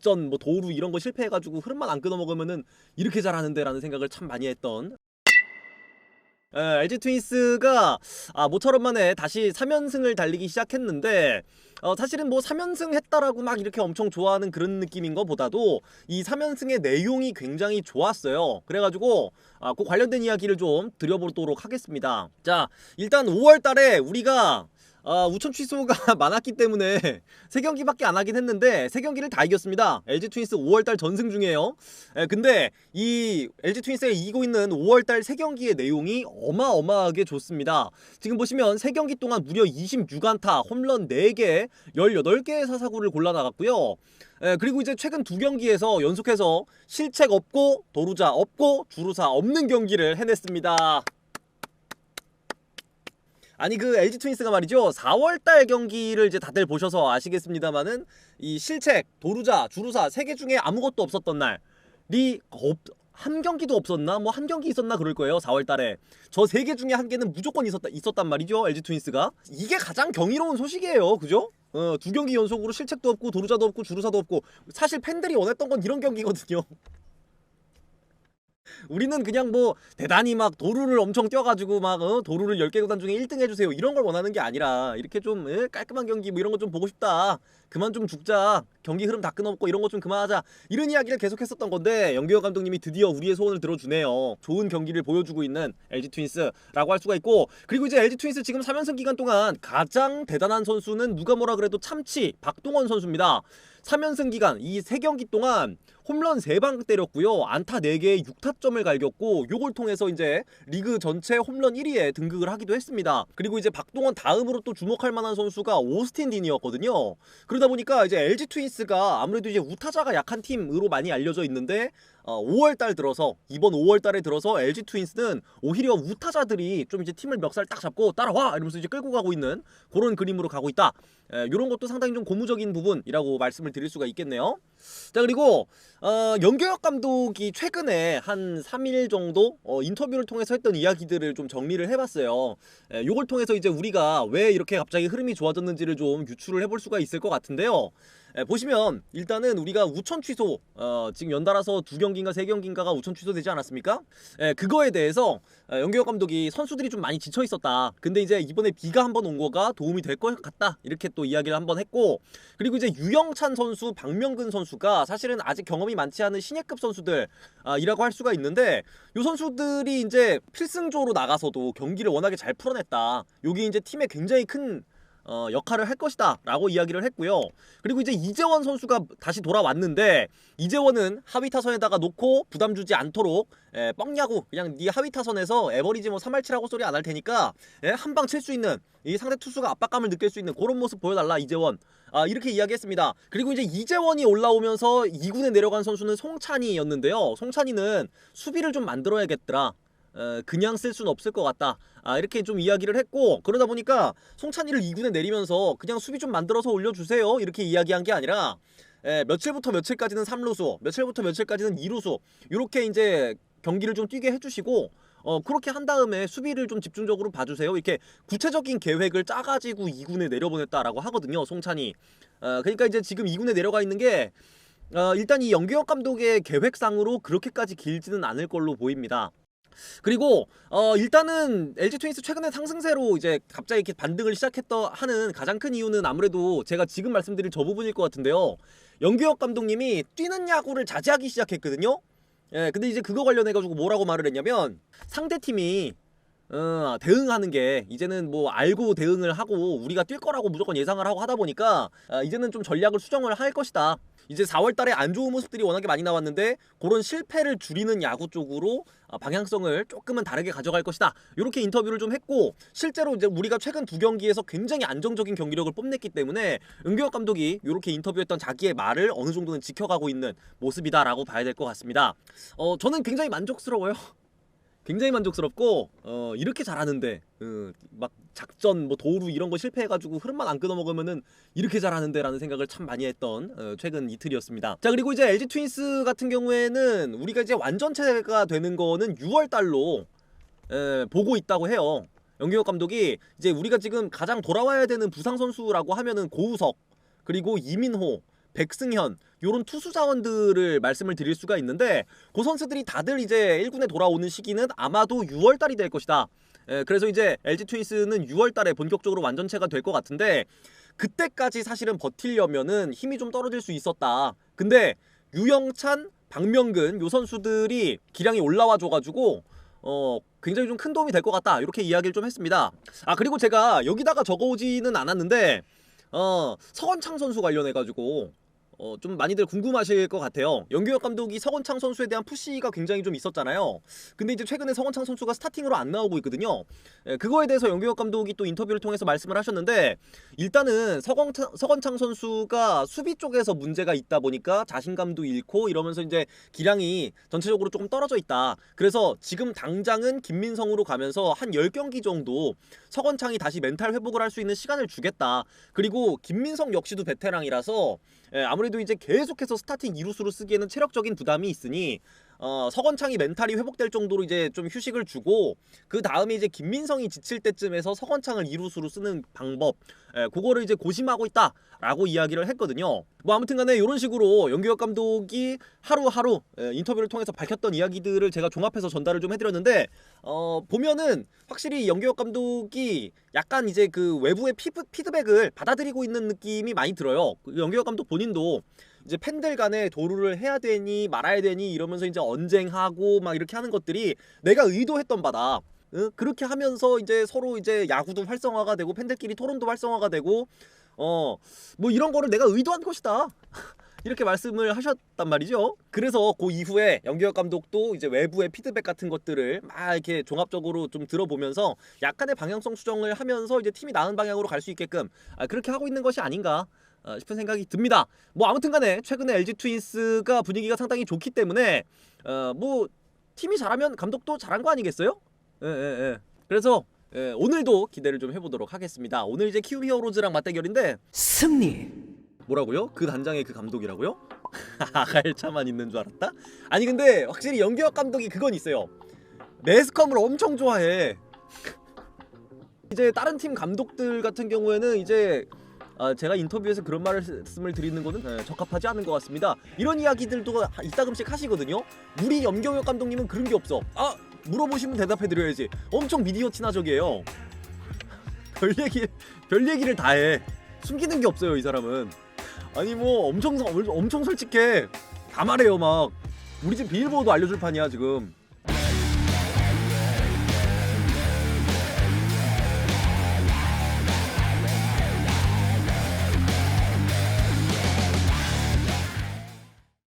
작전 뭐 도루 이런 거 실패해가지고 흐름만 안 끊어먹으면은 이렇게 잘하는데 라는 생각을 참 많이 했던 LG 트윈스가 모처럼 만에 다시 3연승을 달리기 시작했는데 사실은 뭐 3연승 했다라고 막 이렇게 엄청 좋아하는 그런 느낌인 것보다도 이 3연승의 내용이 굉장히 좋았어요. 그래가지고 그 관련된 이야기를 좀 드려보도록 하겠습니다. 자, 일단 5월달에 우리가 우천 취소가 많았기 때문에 3경기밖에 안 하긴 했는데 3경기를 다 이겼습니다. LG 트윈스 5월달 전승 중이에요. 근데 이 LG 트윈스가 이기고 있는 5월달 3경기의 내용이 어마어마하게 좋습니다. 지금 보시면 3경기 동안 무려 26안타, 홈런 4개, 18개의 사사구를 골라나갔고요. 그리고 이제 최근 2경기에서 연속해서 실책 없고 도루자 없고 주루사 없는 경기를 해냈습니다. 아니 그 LG 트윈스가 말이죠, 4월달 경기를 이제 다들 보셔서 아시겠습니다만은 이 실책, 도루자, 주루사 3개 중에 아무것도 없었던 날이 한 경기도 없었나? 뭐 한 경기 있었나 그럴 거예요. 4월달에 저 3개 중에 한 개는 무조건 있었단 말이죠, LG 트윈스가. 이게 가장 경이로운 소식이에요, 그죠? 2경기 연속으로 실책도 없고 도루자도 없고 주루사도 없고. 사실 팬들이 원했던 건 이런 경기거든요. 우리는 그냥 뭐 대단히 막 도루를 엄청 뛰어가지고 막 도루를 10개 구단 중에 1등 해주세요 이런 걸 원하는 게 아니라 이렇게 좀 깔끔한 경기 뭐 이런 거 좀 보고 싶다, 그만 좀 죽자, 경기 흐름 다 끊어먹고 이런 거 좀 그만하자, 이런 이야기를 계속 했었던 건데 연기혁 감독님이 드디어 우리의 소원을 들어주네요. 좋은 경기를 보여주고 있는 LG 트윈스라고 할 수가 있고, 그리고 이제 LG 트윈스 지금 3연승 기간 동안 가장 대단한 선수는 누가 뭐라 그래도 참치 박동원 선수입니다. 3연승 기간 이 3경기 동안 홈런 3방 때렸고요, 안타 4개에 6타점을 갈겼고, 요걸 통해서 이제 리그 전체 홈런 1위에 등극을 하기도 했습니다. 그리고 이제 박동원 다음으로 또 주목할 만한 선수가 오스틴 딘이었거든요. 그러다 보니까 이제 LG 트윈스가 아무래도 이제 우타자가 약한 팀으로 많이 알려져 있는데 5월달 들어서, 이번 5월달에 들어서 LG 트윈스는 오히려 우타자들이 좀 이제 팀을 멱살 딱 잡고 따라와 이러면서 이제 끌고 가고 있는 그런 그림으로 가고 있다. 이런 것도 상당히 좀 고무적인 부분이라고 말씀을 드릴 수가 있겠네요. 자, 그리고 연규혁 감독이 최근에 한 3일 정도 인터뷰를 통해서 했던 이야기들을 좀 정리를 해봤어요. 요걸 통해서 이제 우리가 왜 이렇게 갑자기 흐름이 좋아졌는지를 좀 유추를 해볼 수가 있을 것 같은데요. 보시면 일단은 우리가 우천 취소, 지금 연달아서 2경기인가 3경기인가가 우천 취소되지 않았습니까? 그거에 대해서 연규혁 감독이 선수들이 좀 많이 지쳐 있었다, 근데 이제 이번에 비가 한번 온 거가 도움이 될 것 같다, 이렇게 또 이야기를 한번 했고, 그리고 이제 유영찬 선수, 박명근 선수가 사실은 아직 경험이 많지 않은 신예급 선수들 이라고 할 수가 있는데, 요 선수들이 이제 필승조로 나가서도 경기를 워낙에 잘 풀어냈다, 요게 이제 팀에 굉장히 큰 역할을 할 것이다 라고 이야기를 했고요. 그리고 이제 이재원 선수가 다시 돌아왔는데, 이재원은 하위 타선에다가 놓고 부담 주지 않도록 뻥야구, 그냥 네 하위 타선에서 에버리지 뭐 3할7하고 소리 안 할 테니까 한 방 칠 수 있는, 이 상대 투수가 압박감을 느낄 수 있는 그런 모습 보여달라 이재원, 이렇게 이야기했습니다. 그리고 이제 이재원이 올라오면서 2군에 내려간 선수는 송찬이였는데요. 송찬이는 수비를 좀 만들어야겠더라, 그냥 쓸 수는 없을 것 같다, 이렇게 좀 이야기를 했고, 그러다 보니까 송찬이를 2군에 내리면서 그냥 수비 좀 만들어서 올려주세요 이렇게 이야기한 게 아니라 며칠부터 며칠까지는 3루수, 며칠부터 며칠까지는 2루수 이렇게 이제 경기를 좀 뛰게 해주시고, 그렇게 한 다음에 수비를 좀 집중적으로 봐주세요, 이렇게 구체적인 계획을 짜가지고 2군에 내려보냈다라고 하거든요, 송찬이. 그러니까 이제 지금 2군에 내려가 있는 게 일단 이 연규혁 감독의 계획상으로 그렇게까지 길지는 않을 걸로 보입니다. 그리고 일단은 LG 트윈스 최근에 상승세로 이제 갑자기 이렇게 반등을 하는 가장 큰 이유는 아무래도 제가 지금 말씀드릴 저 부분일 것 같은데요. 연규혁 감독님이 뛰는 야구를 자제하기 시작했거든요. 근데 이제 그거 관련해가지고 뭐라고 말을 했냐면, 상대팀이 대응하는 게 이제는 뭐 알고 대응을 하고 우리가 뛸 거라고 무조건 예상을 하고 하다 보니까 이제는 좀 전략을 수정을 할 것이다. 이제 4월달에 안 좋은 모습들이 워낙에 많이 나왔는데 그런 실패를 줄이는 야구 쪽으로 방향성을 조금은 다르게 가져갈 것이다, 이렇게 인터뷰를 좀 했고, 실제로 이제 우리가 최근 2경기에서 굉장히 안정적인 경기력을 뽐냈기 때문에 은규혁 감독이 이렇게 인터뷰했던 자기의 말을 어느 정도는 지켜가고 있는 모습이다라고 봐야 될 것 같습니다. 저는 굉장히 만족스러워요. 굉장히 만족스럽고, 이렇게 잘하는데 막 작전 뭐 도루 이런 거 실패해가지고 흐름만 안 끊어먹으면은 이렇게 잘하는데 라는 생각을 참 많이 했던 최근 이틀이었습니다. 자, 그리고 이제 LG 트윈스 같은 경우에는 우리가 이제 완전체가 되는 거는 6월달로 보고 있다고 해요. 연규혁 감독이 이제 우리가 지금 가장 돌아와야 되는 부상 선수라고 하면은 고우석, 그리고 이민호, 백승현, 요런 투수 자원들을 말씀을 드릴 수가 있는데 그 선수들이 다들 이제 1군에 돌아오는 시기는 아마도 6월 달이 될 것이다. 그래서 이제 LG 트윈스는 6월 달에 본격적으로 완전체가 될 것 같은데 그때까지 사실은 버틸려면은 힘이 좀 떨어질 수 있었다. 근데 유영찬, 박명근 요 선수들이 기량이 올라와 줘가지고 굉장히 좀 큰 도움이 될 것 같다. 이렇게 이야기를 좀 했습니다. 아 그리고 제가 여기다가 적어오지는 않았는데 서건창 선수 관련해가지고 좀 많이들 궁금하실 것 같아요. 연규혁 감독이 서건창 선수에 대한 푸시가 굉장히 좀 있었잖아요. 근데 이제 최근에 서건창 선수가 스타팅으로 안 나오고 있거든요. 그거에 대해서 연규혁 감독이 또 인터뷰를 통해서 말씀을 하셨는데 일단은 서건창 선수가 수비 쪽에서 문제가 있다 보니까 자신감도 잃고 이러면서 이제 기량이 전체적으로 조금 떨어져 있다. 그래서 지금 당장은 김민성으로 가면서 한 10경기 정도 서건창이 다시 멘탈 회복을 할 수 있는 시간을 주겠다. 그리고 김민성 역시도 베테랑이라서 아무래도 이제 계속해서 스타팅 이루수로 쓰기에는 체력적인 부담이 있으니 서건창이 멘탈이 회복될 정도로 이제 좀 휴식을 주고 그 다음에 이제 김민성이 지칠 때쯤에서 서건창을 이루수로 쓰는 방법 그거를 이제 고심하고 있다라고 이야기를 했거든요. 뭐 아무튼간에 이런 식으로 연규혁 감독이 하루하루 인터뷰를 통해서 밝혔던 이야기들을 제가 종합해서 전달을 좀 해드렸는데 보면은 확실히 연규혁 감독이 약간 이제 그 외부의 피드백을 받아들이고 있는 느낌이 많이 들어요. 연규혁 감독 본인도 이제 팬들 간에 도루를 해야 되니 말아야 되니 이러면서 이제 언쟁하고 막 이렇게 하는 것들이 내가 의도했던 바다. 그렇게 하면서 이제 서로 이제 야구도 활성화가 되고 팬들끼리 토론도 활성화가 되고 뭐 이런 거를 내가 의도한 것이다. 이렇게 말씀을 하셨단 말이죠. 그래서 그 이후에 연규혁 감독도 이제 외부의 피드백 같은 것들을 막 이렇게 종합적으로 좀 들어보면서 약간의 방향성 수정을 하면서 이제 팀이 나은 방향으로 갈 수 있게끔 그렇게 하고 있는 것이 아닌가 싶은 생각이 듭니다. 뭐 아무튼간에 최근에 LG 트윈스가 분위기가 상당히 좋기 때문에 뭐 팀이 잘하면 감독도 잘한 거 아니겠어요? 예. 그래서 오늘도 기대를 좀 해보도록 하겠습니다. 오늘 이제 키움 히어로즈랑 맞대결인데 승리. 뭐라고요? 그 단장의 그 감독이라고요? 아갈차만 있는 줄 알았다? 아니 근데 확실히 연규혁 감독이 그건 있어요. 매스컴을 엄청 좋아해. 이제 다른 팀 감독들 같은 경우에는 이제 제가 인터뷰에서 그런 말씀을 드리는 거는 적합하지 않은 것 같습니다. 이런 이야기들도 이따금씩 하시거든요. 우리 연규혁 감독님은 그런 게 없어. 물어보시면 대답해드려야지. 엄청 미디어 친화적이에요. 별 얘기를 다 해. 숨기는 게 없어요 이 사람은. 아니 뭐 엄청 솔직해. 다 말해요 막. 우리 집 비밀번호도 알려줄 판이야 지금.